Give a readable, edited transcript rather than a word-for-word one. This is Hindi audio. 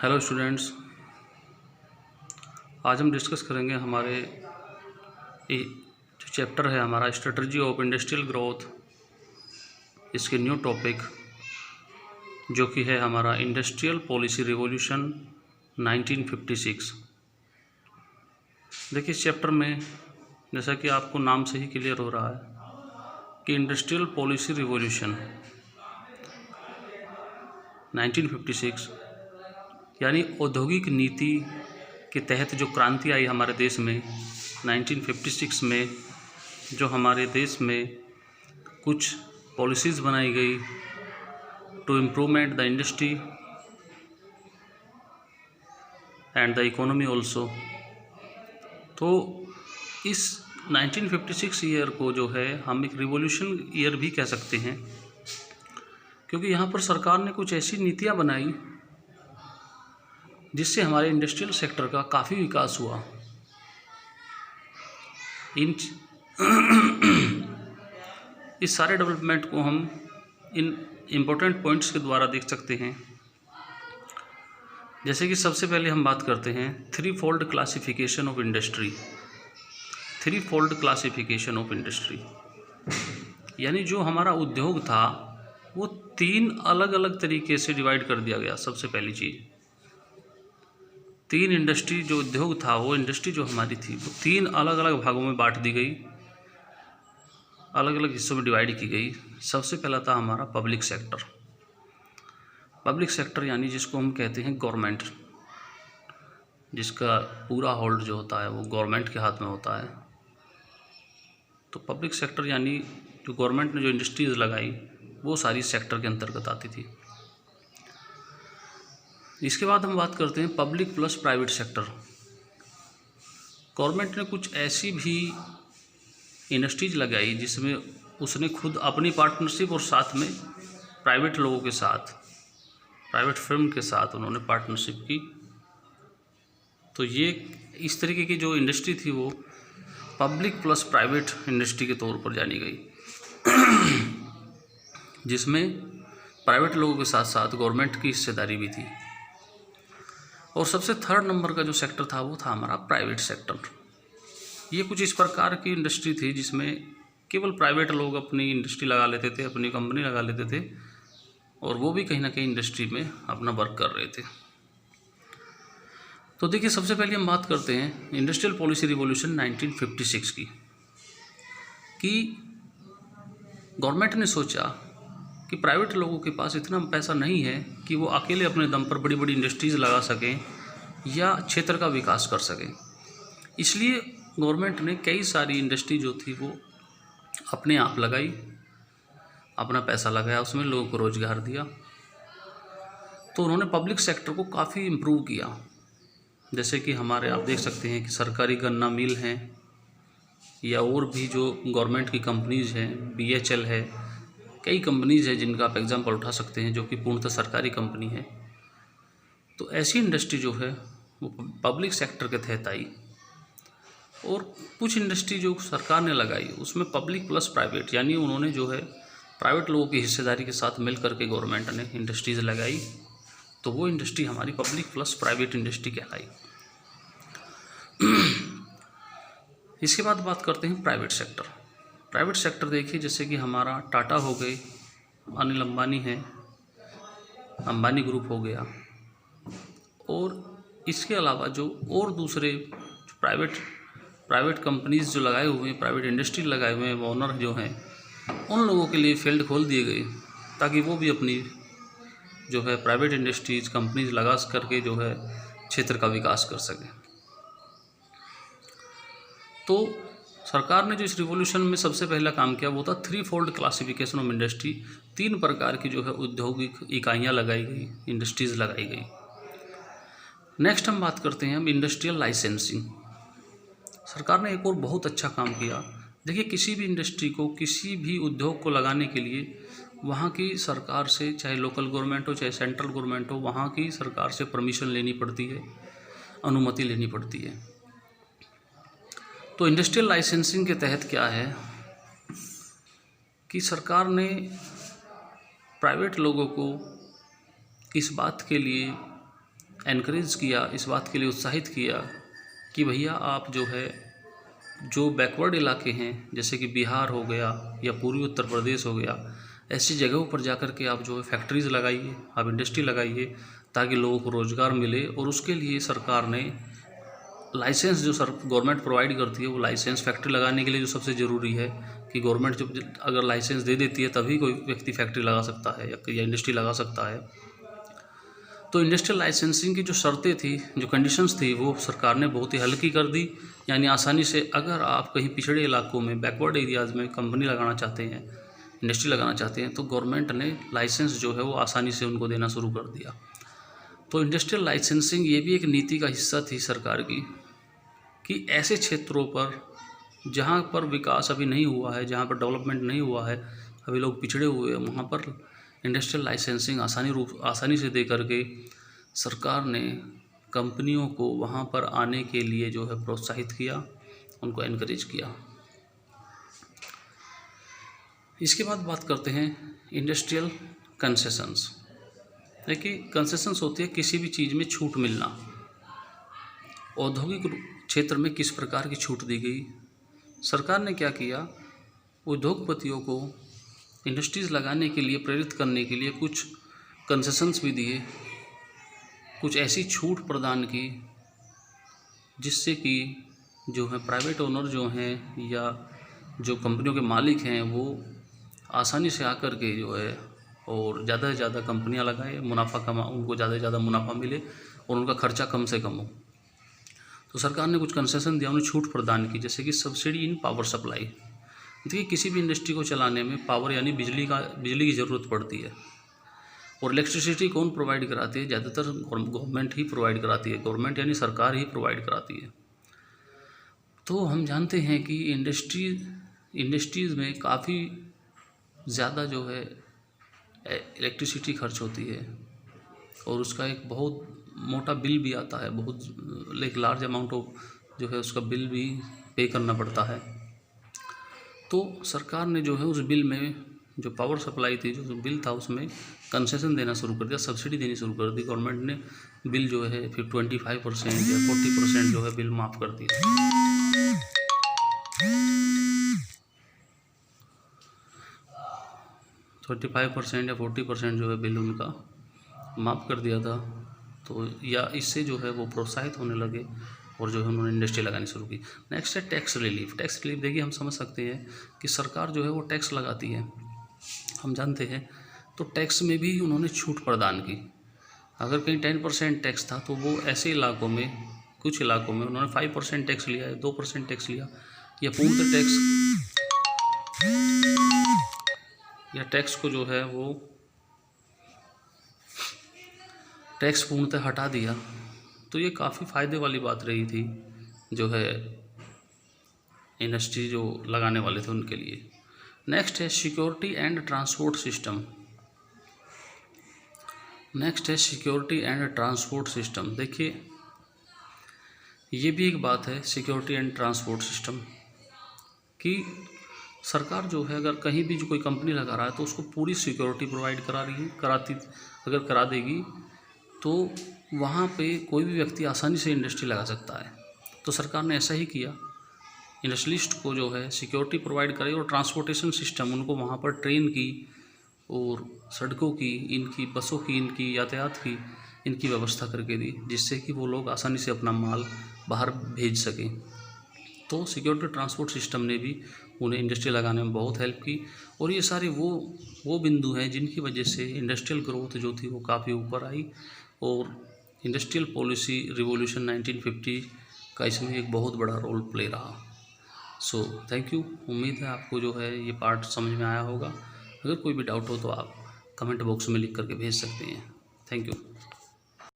हेलो स्टूडेंट्स, आज हम डिस्कस करेंगे हमारे जो चैप्टर है हमारा स्ट्रेटजी ऑफ इंडस्ट्रियल ग्रोथ, इसके न्यू टॉपिक जो कि है हमारा इंडस्ट्रियल पॉलिसी रिवॉल्यूशन 1956। देखिए इस चैप्टर में जैसा कि आपको नाम से ही क्लियर हो रहा है कि इंडस्ट्रियल पॉलिसी रिवॉल्यूशन 1956 यानी औद्योगिक नीति के तहत जो क्रांति आई हमारे देश में 1956 में, जो हमारे देश में कुछ पॉलिसीज़ बनाई गई to improvement the industry and the economy also. तो इस 1956 ईयर को जो है हम एक रिवॉल्यूशन ईयर भी कह सकते हैं, क्योंकि यहाँ पर सरकार ने कुछ ऐसी नीतियाँ बनाई जिससे हमारे इंडस्ट्रियल सेक्टर का काफ़ी विकास हुआ। इस सारे डेवलपमेंट को हम इन इम्पोर्टेंट पॉइंट्स के द्वारा देख सकते हैं। जैसे कि सबसे पहले हम बात करते हैं three fold classification of industry. Three fold classification of industry यानी जो हमारा उद्योग था वो तीन अलग अलग तरीके से डिवाइड कर दिया गया। सबसे पहली चीज़, तीन इंडस्ट्री जो उद्योग था, वो इंडस्ट्री जो हमारी थी वो तीन अलग अलग भागों में बांट दी गई, अलग अलग हिस्सों में डिवाइड की गई। सबसे पहला था हमारा पब्लिक सेक्टर। पब्लिक सेक्टर यानी जिसको हम कहते हैं गवर्नमेंट, जिसका पूरा होल्ड जो होता है वो गवर्नमेंट के हाथ में होता है। तो पब्लिक सेक्टर यानी जो गवर्नमेंट ने जो इंडस्ट्रीज़ लगाई वो सारी सेक्टर के अंतर्गत आती थी। इसके बाद हम बात करते हैं public plus private sector. Government ने कुछ ऐसी भी इंडस्ट्रीज लगाई जिसमें उसने खुद अपनी पार्टनरशिप और साथ में प्राइवेट लोगों के साथ, प्राइवेट फर्म के साथ उन्होंने पार्टनरशिप की। तो ये इस तरीके की जो इंडस्ट्री थी वो पब्लिक प्लस प्राइवेट इंडस्ट्री के तौर पर जानी गई, जिसमें प्राइवेट लोगों के साथ साथ गवर्नमेंट की हिस्सेदारी भी थी। और सबसे थर्ड नंबर का जो सेक्टर था वो था हमारा प्राइवेट सेक्टर। ये कुछ इस प्रकार की इंडस्ट्री थी जिसमें केवल प्राइवेट लोग अपनी इंडस्ट्री लगा लेते थे, अपनी कंपनी लगा लेते थे, और वो भी कहीं ना कहीं इंडस्ट्री में अपना वर्क कर रहे थे। तो देखिए सबसे पहले हम बात करते हैं इंडस्ट्रियल पॉलिसी रिवॉल्यूशन 1956 की, कि गवर्नमेंट ने सोचा कि प्राइवेट लोगों के पास इतना पैसा नहीं है कि वो अकेले अपने दम पर बड़ी बड़ी इंडस्ट्रीज़ लगा सकें या क्षेत्र का विकास कर सकें। इसलिए गवर्नमेंट ने कई सारी इंडस्ट्री जो थी वो अपने आप लगाई, अपना पैसा लगाया, उसमें लोगों को रोज़गार दिया। तो उन्होंने पब्लिक सेक्टर को काफ़ी इम्प्रूव किया। जैसे कि हमारे आप देख सकते हैं कि सरकारी गन्ना मिल हैं या और भी जो गवर्नमेंट की कंपनीज़ हैं, BHL है, कई कंपनीज़ हैं जिनका आप एग्जांपल उठा सकते हैं जो कि पूर्णतः सरकारी कंपनी है। तो ऐसी इंडस्ट्री जो है वो पब्लिक सेक्टर के तहत आई। और कुछ इंडस्ट्री जो सरकार ने लगाई उसमें पब्लिक प्लस प्राइवेट यानी उन्होंने जो है प्राइवेट लोगों की हिस्सेदारी के साथ मिल करके गवर्नमेंट ने इंडस्ट्रीज़ लगाई। तो वो इंडस्ट्री हमारी पब्लिक प्लस प्राइवेट इंडस्ट्री कहलाई। इसके बाद बात करते हैं प्राइवेट सेक्टर। प्राइवेट सेक्टर देखिए जैसे कि हमारा टाटा हो गए, अनिल अंबानी है, अंबानी ग्रुप हो गया, और इसके अलावा जो और दूसरे प्राइवेट कंपनीज़ जो लगाए हुए हैं, प्राइवेट इंडस्ट्री लगाए हुए हैं, वो ओनर जो हैं उन लोगों के लिए फील्ड खोल दिए गए ताकि वो भी अपनी जो है प्राइवेट इंडस्ट्रीज कंपनीज लगा करके जो है क्षेत्र का विकास कर सकें। तो सरकार ने जो इस रिवॉल्यूशन में सबसे पहला काम किया वो था three fold classification of industry. तीन प्रकार की जो है औद्योगिक इकाइयाँ लगाई गई, इंडस्ट्रीज़ लगाई गई। नेक्स्ट हम बात करते हैं अब इंडस्ट्रियल लाइसेंसिंग। सरकार ने एक और बहुत अच्छा काम किया। देखिए किसी भी इंडस्ट्री को, किसी भी उद्योग को लगाने के लिए वहाँ की सरकार से, चाहे लोकल गवर्नमेंट हो चाहे सेंट्रल गवर्नमेंट हो, वहाँ की सरकार से परमिशन लेनी पड़ती है, अनुमति लेनी पड़ती है। तो इंडस्ट्रियल लाइसेंसिंग के तहत क्या है कि सरकार ने प्राइवेट लोगों को इस बात के लिए एनकरेज किया, इस बात के लिए उत्साहित किया कि भैया आप जो है जो बैकवर्ड इलाके हैं जैसे कि बिहार हो गया या पूर्वी उत्तर प्रदेश हो गया, ऐसी जगहों पर जाकर के आप जो है फैक्ट्रीज़ लगाइए, आप इंडस्ट्री लगाइए ताकि लोगों को रोज़गार मिले। और उसके लिए सरकार ने लाइसेंस जो गवर्नमेंट प्रोवाइड करती है, वो लाइसेंस फैक्ट्री लगाने के लिए जो सबसे ज़रूरी है कि गवर्नमेंट जब अगर लाइसेंस दे देती है तभी कोई व्यक्ति फैक्ट्री लगा सकता है या इंडस्ट्री लगा सकता है। तो इंडस्ट्रियल लाइसेंसिंग की जो शर्तें थी, जो कंडीशंस थी, वो सरकार ने बहुत ही हल्की कर दी। यानी आसानी से अगर आप कहीं पिछड़े इलाकों में, बैकवर्ड एरियाज़ में कंपनी लगाना चाहते हैं, इंडस्ट्री लगाना चाहते हैं, तो गवर्नमेंट ने लाइसेंस जो है वो आसानी से उनको देना शुरू कर दिया। तो इंडस्ट्रियल लाइसेंसिंग ये भी एक नीति का हिस्सा थी सरकार की कि ऐसे क्षेत्रों पर जहाँ पर विकास अभी नहीं हुआ है, जहाँ पर डेवलपमेंट नहीं हुआ है, अभी लोग पिछड़े हुए हैं, वहाँ पर इंडस्ट्रियल लाइसेंसिंग आसानी से दे करके सरकार ने कंपनियों को वहाँ पर आने के लिए जो है प्रोत्साहित किया, उनको एनकरेज किया। इसके बाद बात करते हैं इंडस्ट्रियल कंसेशंस। देखिए, कंसेशंस होती है किसी भी चीज़ में छूट मिलना। औद्योगिक क्षेत्र में किस प्रकार की छूट दी गई, सरकार ने क्या किया, उद्योगपतियों को इंडस्ट्रीज़ लगाने के लिए प्रेरित करने के लिए कुछ कंसेशंस भी दिए, कुछ ऐसी छूट प्रदान की जिससे कि जो है प्राइवेट ओनर जो हैं या जो कंपनियों के मालिक हैं वो आसानी से आकर के जो है और ज़्यादा से ज़्यादा कंपनियां लगाए, उनको ज़्यादा से ज़्यादा मुनाफा मिले और उनका खर्चा कम से कम हो। तो सरकार ने कुछ कंसेशन दिया, उन्हें छूट प्रदान की, जैसे कि सब्सिडी इन पावर सप्लाई। देखिए, किसी भी इंडस्ट्री को चलाने में पावर यानी बिजली की ज़रूरत पड़ती है। और इलेक्ट्रिसिटी कौन प्रोवाइड कराती है? ज़्यादातर गवर्नमेंट ही प्रोवाइड कराती है। गवर्नमेंट यानी सरकार ही प्रोवाइड कराती है। तो हम जानते हैं कि इंडस्ट्रीज़ में काफ़ी ज़्यादा जो है इलेक्ट्रिसिटी खर्च होती है और उसका एक बहुत मोटा बिल भी आता है, बहुत एक लार्ज अमाउंट ऑफ जो है उसका बिल भी पे करना पड़ता है। तो सरकार ने जो है उस बिल में जो पावर सप्लाई थी, जो बिल था, उसमें कंसेशन देना शुरू कर दिया, सब्सिडी देनी शुरू कर दी। गवर्नमेंट ने बिल जो है फिर 25% या 40% जो है बिल माफ़ कर दिया। 25% या 40% जो है बिल उनका माफ़ कर दिया था। तो या इससे जो है वो प्रोत्साहित होने लगे और जो है उन्होंने इंडस्ट्री लगानी शुरू की। नेक्स्ट है टैक्स रिलीफ। टैक्स रिलीफ देखिए, हम समझ सकते हैं कि सरकार जो है वो टैक्स लगाती है, हम जानते हैं। तो टैक्स में भी उन्होंने छूट प्रदान की। अगर कहीं 10% टैक्स था तो वो ऐसे इलाकों में, कुछ इलाकों में उन्होंने 5% टैक्स लिया है, 2% टैक्स लिया, या पूर्णतः टैक्स को जो है वो टैक्स पूर्णतः हटा दिया। तो ये काफ़ी फ़ायदे वाली बात रही थी जो है इंडस्ट्री जो लगाने वाले थे उनके लिए। नेक्स्ट है सिक्योरिटी एंड ट्रांसपोर्ट सिस्टम। देखिए, ये भी एक बात है सिक्योरिटी एंड ट्रांसपोर्ट सिस्टम कि सरकार जो है अगर कहीं भी जो कोई कंपनी लगा रहा है तो उसको पूरी सिक्योरिटी प्रोवाइड अगर करा देगी तो वहाँ पे कोई भी व्यक्ति आसानी से इंडस्ट्री लगा सकता है। तो सरकार ने ऐसा ही किया, इंडस्ट्रियलिस्ट को जो है सिक्योरिटी प्रोवाइड कराई और ट्रांसपोर्टेशन सिस्टम, उनको वहाँ पर ट्रेन की और सड़कों की, इनकी बसों की, इनकी यातायात की इनकी व्यवस्था करके दी, जिससे कि वो लोग आसानी से अपना माल बाहर भेज सकें। तो सिक्योरिटी ट्रांसपोर्ट सिस्टम ने भी उन्हें इंडस्ट्री लगाने में बहुत हेल्प की। और ये सारे वो बिंदु हैं जिनकी वजह से इंडस्ट्रियल ग्रोथ जो थी वो काफ़ी ऊपर आई और इंडस्ट्रियल पॉलिसी रिवॉल्यूशन 1950 का इसमें एक बहुत बड़ा रोल प्ले रहा। So thank you. उम्मीद है आपको जो है ये पार्ट समझ में आया होगा। अगर कोई भी डाउट हो तो आप कमेंट बॉक्स में लिख करके भेज सकते हैं। Thank you.